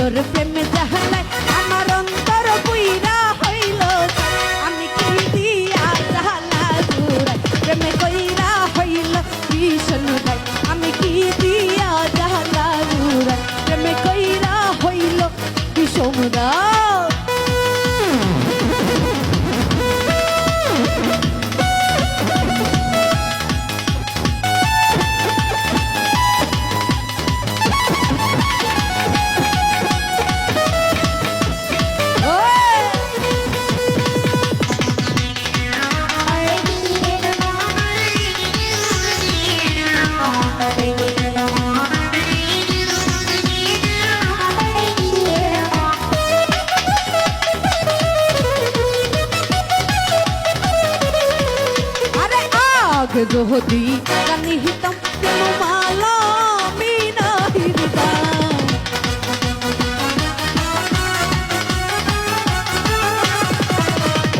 তোর প্রেমে জাহালাই আমার অন্তর পুইরা হইল আমি কি দিয়া জাহালা জুড়াই প্রেমে কইরা হইল ভীষণ গাই আমি কি দিয়া জাহালা জুড়াই প্রেমে কইরা হইল ভীষণ গাই যদি জানি হিতাম কেন মালা মিনা হিতাম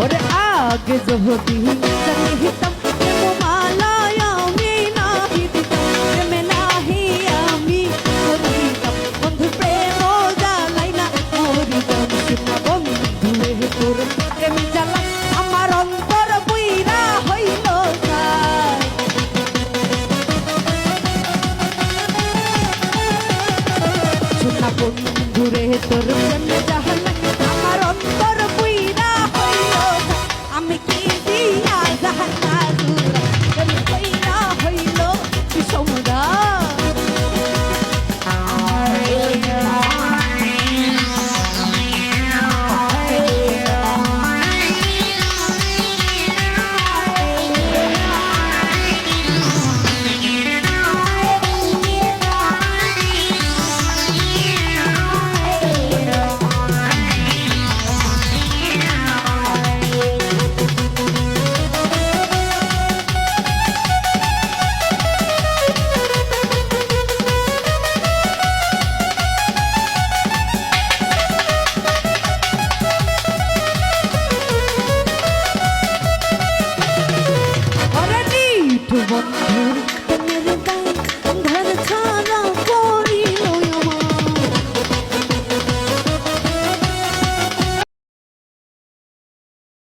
ওরে আগে যদি জানি হিতাম কেন মালা মিনা হিতাম প্রেমে নাহি আমি মরিতাম বন্ধু প্রেম জ্বালাই না মরিতাম শুনা বন্ধু রে তোর প্রেম জ্বালা আমার অন্তর বুইরা হইল বন্ধুরে তোর